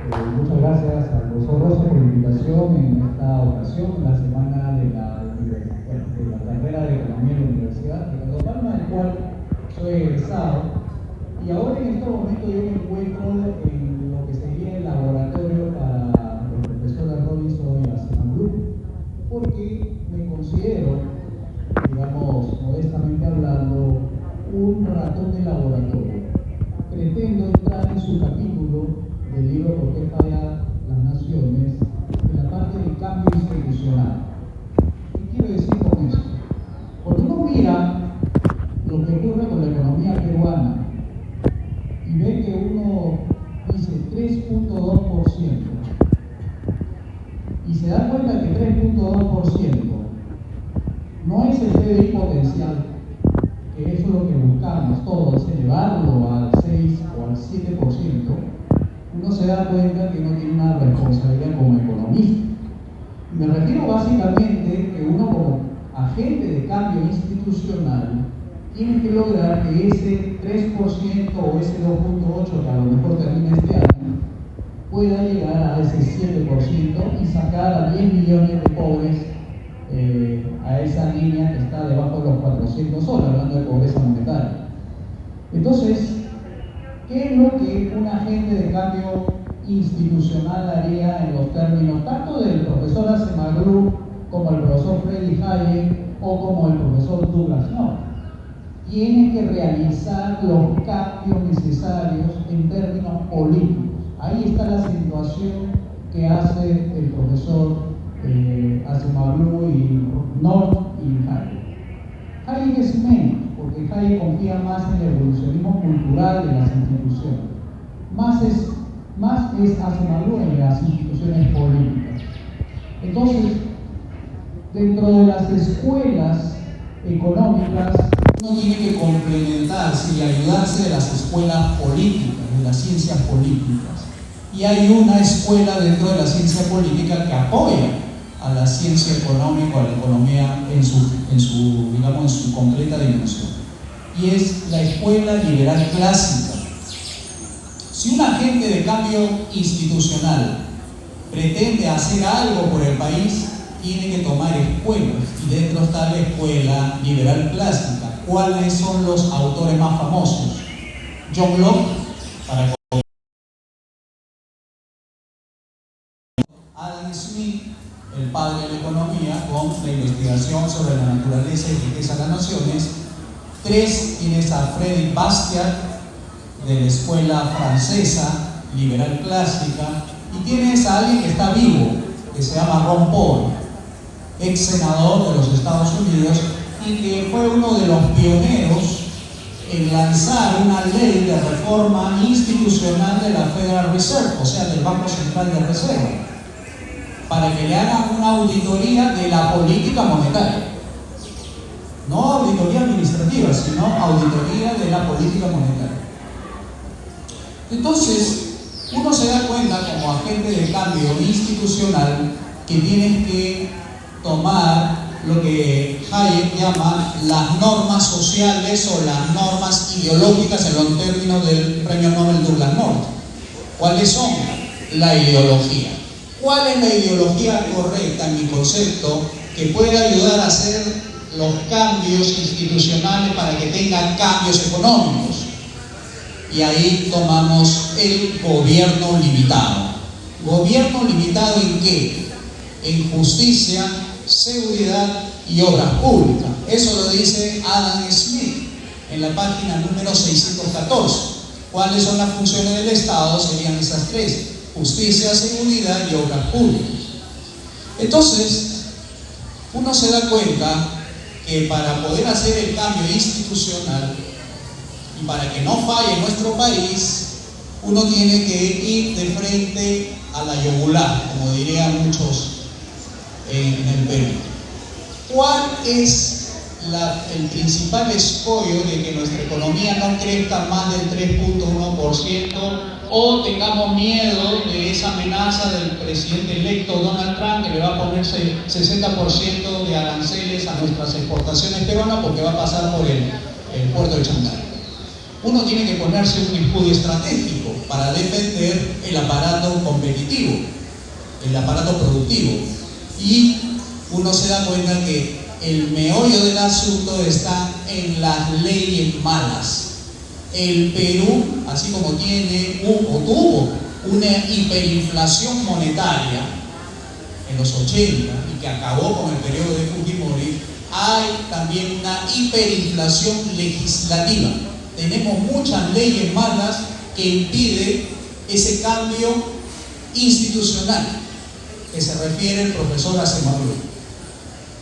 Muchas gracias al profesor Rosa por la invitación en esta ocasión, en la semana de la carrera de Economía en la Universidad de Ricardo Palma, del cual soy egresado. Y ahora en este momento yo me encuentro en lo que sería el laboratorio para los profesores Robinson y Asemaglu, porque me considero, digamos, modestamente hablando, un ratón de laboratorio. Pretendo entrar en su capítulo del libro ¿Por qué fallan las naciones?, en la parte del cambio institucional. ¿Qué quiero decir con eso? Cuando uno mira lo que ocurre con la economía peruana y ve que uno dice 3.2% y se da cuenta que 3.2% no es el PBI potencial, que eso es lo que buscamos todos, elevarlo al 6 o al 7%, uno se da cuenta que no tiene una responsabilidad como economista. Me refiero básicamente que uno como agente de cambio institucional tiene que lograr que ese 3% o ese 2.8% que a lo mejor termina este año pueda llegar a ese 7% y sacar a 10 millones de pobres, a esa niña que está debajo de los 400 soles, hablando de pobreza monetaria. Entonces, ¿qué es lo que un agente de cambio institucional haría en los términos tanto del profesor Asemaglu como el profesor Freddy Hayek o como el profesor Douglas North? Tiene que realizar los cambios necesarios en términos políticos. Ahí está la situación que hace el profesor Asemaglu y North y Hayek. Hayek es menos, porque Hayek confía más en el evolucionismo cultural de las instituciones. Más es Asemaglu en las instituciones políticas. Entonces, dentro de las escuelas económicas, uno tiene que complementarse y ayudarse de las escuelas políticas, de las ciencias políticas. Y hay una escuela dentro de la ciencia política que apoya a la ciencia económica, a la economía en su completa dimensión. Y es la escuela liberal clásica. Si un agente de cambio institucional pretende hacer algo por el país, tiene que tomar escuelas. Y dentro está la escuela liberal clásica. ¿Cuáles son los autores más famosos? John Locke, para Adam Smith, el padre de la economía, con la investigación sobre la naturaleza y riqueza de las naciones. 3, tienes a Frédéric Bastiat, de la escuela francesa, liberal clásica, y tienes a alguien que está vivo, que se llama Ron Paul, ex senador de los Estados Unidos, y que fue uno de los pioneros en lanzar una ley de reforma institucional de la Federal Reserve, o sea, del Banco Central de Reserva, para que le hagan una auditoría de la política monetaria. No auditoría administrativa, sino auditoría de la política monetaria. Entonces, uno se da cuenta como agente de cambio institucional que tienes que tomar lo que Hayek llama las normas sociales o las normas ideológicas en los términos del premio Nobel Douglas North. ¿Cuáles son? La ideología. ¿Cuál es la ideología correcta, en mi concepto, que puede ayudar a hacer los cambios institucionales para que tengan cambios económicos? Y ahí tomamos el gobierno limitado. ¿Gobierno limitado en qué? En justicia, seguridad y obras públicas. Eso lo dice Adam Smith en la página número 614. ¿Cuáles son las funciones del Estado? Serían esas 3: justicia, seguridad y obras públicas. Entonces, uno se da cuenta que para poder hacer el cambio institucional y para que no falle nuestro país, uno tiene que ir de frente a la yugular, como dirían muchos en el Perú. ¿Cuál es el principal escollo de que nuestra economía no crezca más del 3.1% o tengamos miedo de esa amenaza del presidente electo Donald Trump, que le va a poner 60% de aranceles a nuestras exportaciones peruanas porque va a pasar por el puerto de Chancay? Uno tiene que ponerse un escudo estratégico. para defender el aparato competitivo, el aparato productivo. Y uno se da cuenta que el meollo del asunto está en las leyes malas. El Perú, así como tuvo una hiperinflación monetaria en los 80 y que acabó con el periodo de Fujimori, hay también una hiperinflación legislativa. Tenemos muchas leyes malas que impiden ese cambio institucional que se refiere el profesor Asemadu,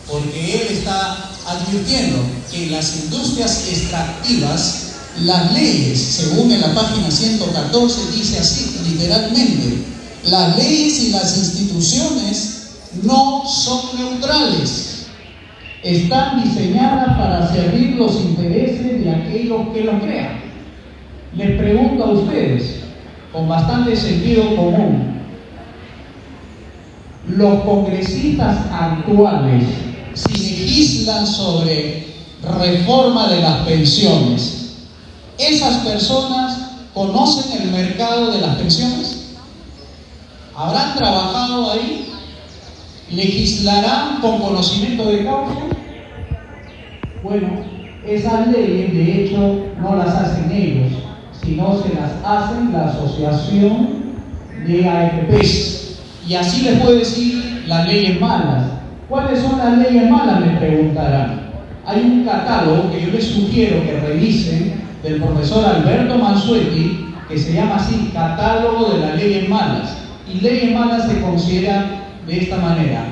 porque él está advirtiendo que las industrias extractivas, las leyes, según en la página 114, dice así literalmente: las leyes y las instituciones no son neutrales, están diseñadas para servir los intereses de aquellos que lo crean. Les pregunto a ustedes, con bastante sentido común, los congresistas actuales, si legislan sobre reforma de las pensiones, ¿esas personas conocen el mercado de las pensiones? ¿Habrán trabajado ahí? ¿Legislarán con conocimiento de causa? Bueno, esas leyes de hecho no las hacen ellos, sino se las hacen la Asociación de AFPs. Y así les puedo decir las leyes malas. ¿Cuáles son las leyes malas?, me preguntarán. Hay un catálogo que yo les sugiero que revisen, del profesor Alberto Mansuetti, que se llama así: Catálogo de las leyes malas. Y leyes malas se consideran de esta manera: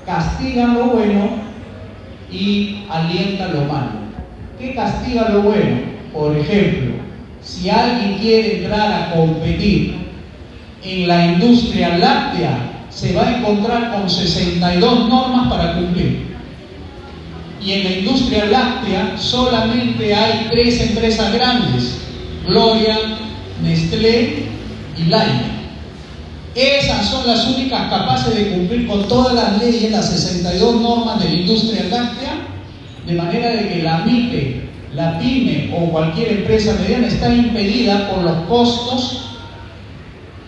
castigan lo bueno y alientan lo malo. ¿Qué castiga lo bueno? Por ejemplo, si alguien quiere entrar a competir en la industria láctea, se va a encontrar con 62 normas para cumplir. Y en la industria láctea solamente hay 3 empresas grandes: Gloria, Nestlé y Lime. Esas son las únicas capaces de cumplir con todas las leyes, las 62 normas de la industria láctea, de manera de que la MIPE, la PYME o cualquier empresa mediana está impedida por los costos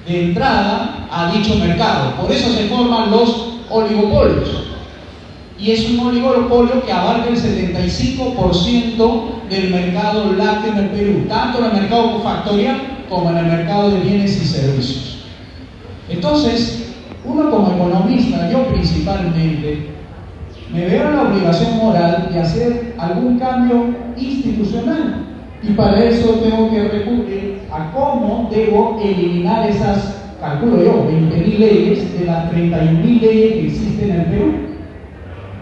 de entrada a dicho mercado. Por eso se forman los oligopolios. Y es un oligopolio que abarca el 75% del mercado lácteo en el Perú, tanto en el mercado factorial como en el mercado de bienes y servicios. Entonces, uno como economista, yo principalmente, me veo en la obligación moral de hacer algún cambio institucional. Y para eso tengo que recurrir a cómo debo eliminar esas, calculo yo, 20.000 leyes de las 31.000 leyes que existen en el Perú.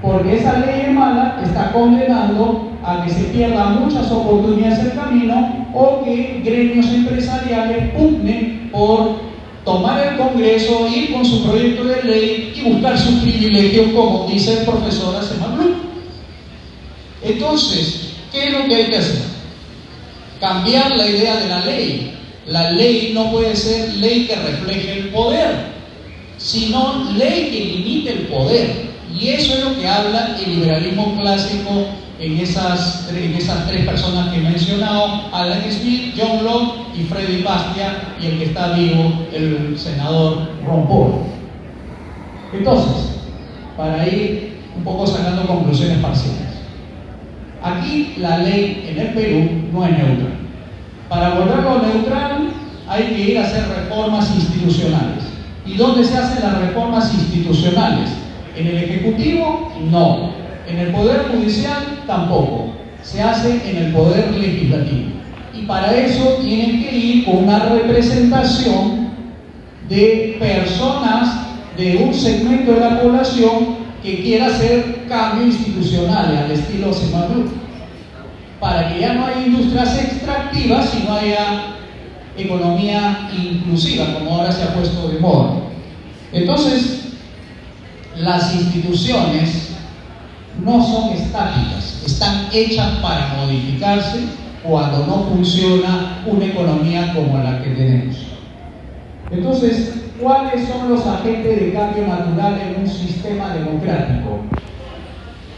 Porque esa ley mala está condenando a que se pierdan muchas oportunidades en el camino, o que gremios empresariales pugnen por tomar el Congreso, ir con su proyecto de ley y buscar sus privilegios, como dice el profesor Asemadu. Entonces, ¿qué es lo que hay que hacer? Cambiar la idea de la ley. La ley no puede ser ley que refleje el poder, sino ley que limite el poder. Y eso es lo que habla el liberalismo clásico en esas 3 personas que he mencionado: Adam Smith, John Locke y Freddy Bastiat, y el que está vivo, el senador Ron Paul. Entonces, para ir un poco sacando conclusiones parciales, aquí la ley en el Perú no es neutral. Para volverlo neutral hay que ir a hacer reformas institucionales. ¿Y dónde se hacen las reformas institucionales? ¿En el Ejecutivo? No. ¿En el Poder Judicial? Tampoco. Se hace en el Poder Legislativo. Y para eso tienen que ir con una representación de personas de un segmento de la población que quiera hacer cambios institucionales al estilo Asemadu, para que ya no haya industrias extractivas, sino haya economía inclusiva, como ahora se ha puesto de moda. Entonces, las instituciones no son estáticas, están hechas para modificarse cuando no funciona una economía como la que tenemos. Entonces, ¿cuáles son los agentes de cambio natural en un sistema democrático?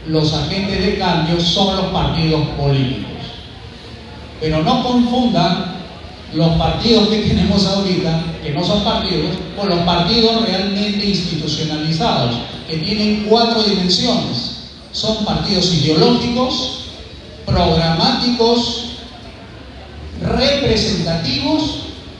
Los agentes de cambio son los partidos políticos. Pero no confundan los partidos que tenemos ahorita, que no son partidos, con los partidos realmente institucionalizados, que tienen 4 dimensiones. Son partidos ideológicos, programáticos, representativos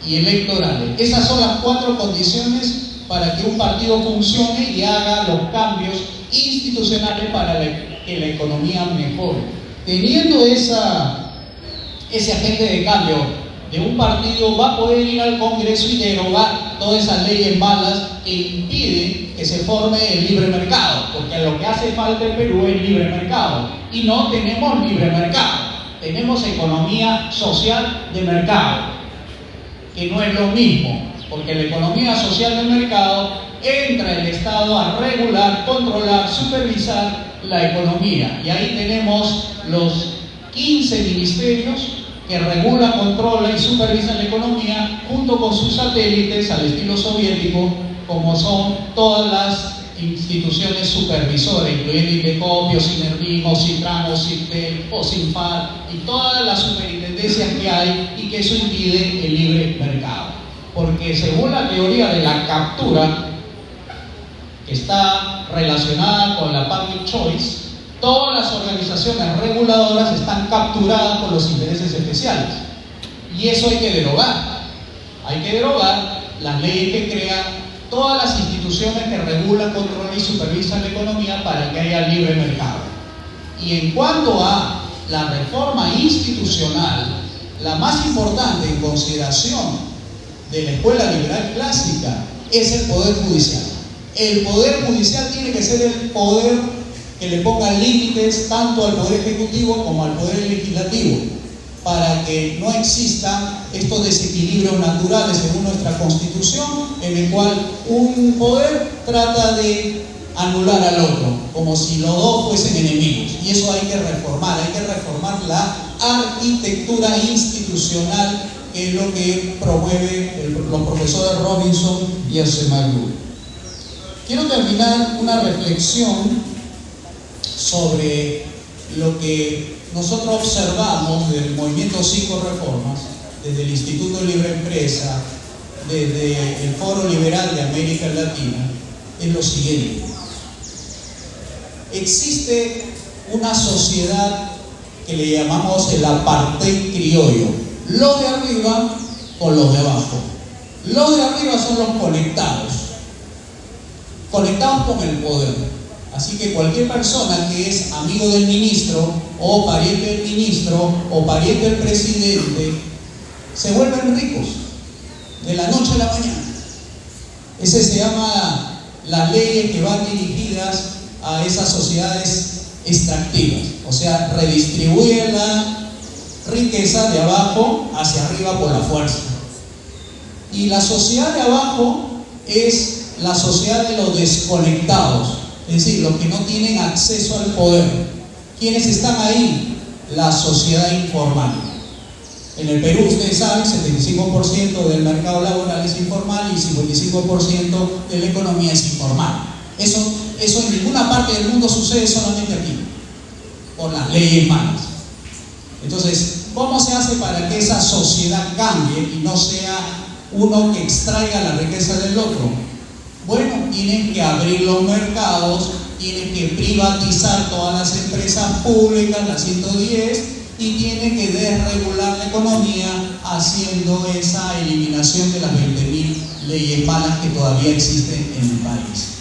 y electorales. Esas son las 4 condiciones para que un partido funcione y haga los cambios institucionales para que la economía mejore. Teniendo ese agente de cambio de un partido, va a poder ir al Congreso y derogar todas esas leyes malas que impiden que se forme el libre mercado, porque lo que hace falta en Perú es libre mercado, y no tenemos libre mercado, tenemos economía social de mercado, que no es lo mismo, porque en la economía social de mercado entra el Estado a regular, controlar, supervisar la economía, y ahí tenemos los 15 ministerios que regula, controla y supervisa la economía junto con sus satélites al estilo soviético, como son todas las instituciones supervisoras, incluyendo Indecopio, Sinervismo, Sintramo, Sintel, Sinfar y todas las superintendencias que hay, y que eso impide el libre mercado. Porque según la teoría de la captura, que está relacionada con la public choice, todas las organizaciones reguladoras están capturadas por los intereses especiales, y eso hay que derogar. Hay que derogar las leyes que crean todas las instituciones que regulan, controlan y supervisan la economía para que haya libre mercado. Y en cuanto a la reforma institucional, la más importante en consideración de la escuela liberal clásica es el Poder Judicial. El Poder Judicial tiene que ser el poder que le ponga límites tanto al Poder Ejecutivo como al Poder Legislativo, para que no existan estos desequilibrios naturales según nuestra Constitución, en el cual un poder trata de anular al otro, como si los dos fuesen enemigos. Y eso hay que reformar la arquitectura institucional, que es lo que promueve los profesores Robinson y Arcemaglu. Quiero terminar una reflexión sobre lo que nosotros observamos del movimiento Psicoreformas, desde el Instituto de Libre Empresa, desde el Foro Liberal de América Latina, es lo siguiente. Existe una sociedad que le llamamos el apartheid criollo, los de arriba con los de abajo. Los de arriba son los conectados con el poder. Así que cualquier persona que es amigo del ministro, o pariente del ministro, o pariente del presidente, se vuelven ricos de la noche a la mañana. Ese se llama las leyes que van dirigidas a esas sociedades extractivas, o sea, redistribuyen la riqueza de abajo hacia arriba por la fuerza. Y la sociedad de abajo es la sociedad de los desconectados, es decir, los que no tienen acceso al poder. ¿Quiénes están ahí? La sociedad informal. En el Perú, ustedes saben, 75% del mercado laboral es informal y 55% de la economía es informal. Eso en ninguna parte del mundo sucede, solamente aquí, por las leyes malas. Entonces, ¿cómo se hace para que esa sociedad cambie y no sea uno que extraiga la riqueza del otro? Bueno, tienen que abrir los mercados, tienen que privatizar todas las empresas públicas, las 110, y tienen que desregular la economía haciendo esa eliminación de las 20.000 leyes malas que todavía existen en el país.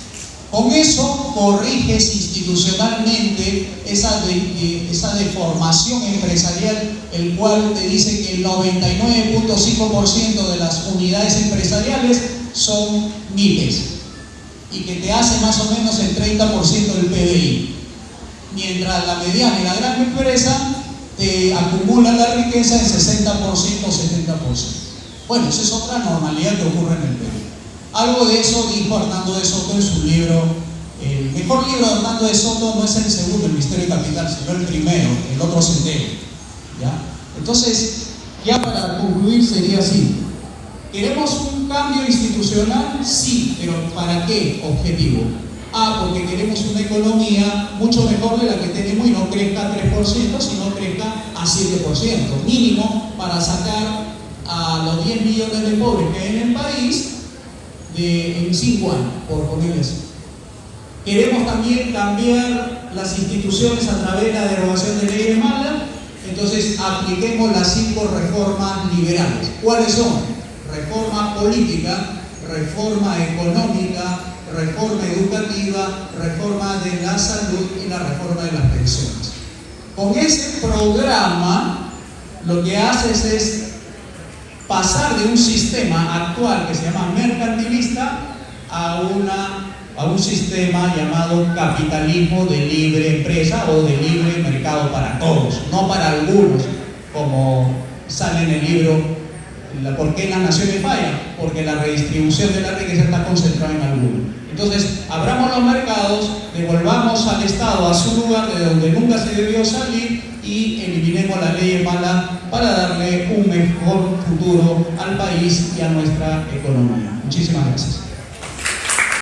Con eso corriges institucionalmente esa deformación empresarial, el cual te dice que el 99.5% de las unidades empresariales son MIPES, y que te hace más o menos el 30% del PBI, mientras la mediana y la gran empresa te acumulan la riqueza en 60% o 70%. Bueno, esa es otra normalidad que ocurre en el Perú. Algo de eso dijo Hernando de Soto en su libro. El mejor libro de Hernando de Soto no es el segundo, El Misterio Capital, sino el primero, El Otro Sendero, ¿ya? Entonces, ya para concluir sería así. ¿Queremos un cambio institucional? Sí, pero ¿para qué objetivo? Porque queremos una economía mucho mejor de la que tenemos y no crezca a 3%, sino crezca a 7%, mínimo, para sacar a los 10 millones de pobres que hay en el país en 5 años, por poner eso. Queremos también cambiar las instituciones a través de la derogación de ley de Mala. Entonces apliquemos las 5 reformas liberales. ¿Cuáles son? Reforma política, reforma económica, reforma educativa, reforma de la salud y la reforma de las pensiones. Con ese programa lo que haces es pasar de un sistema actual que se llama mercantilista a un sistema llamado capitalismo de libre empresa o de libre mercado para todos, no para algunos, como sale en el libro ¿Por qué las naciones fallan? Porque la redistribución de la riqueza está concentrada en algunos. Entonces, abramos los mercados, devolvamos al Estado a su lugar de donde nunca se debió salir y eliminemos la ley mala para darle un mejor futuro al país y a nuestra economía. Muchísimas gracias.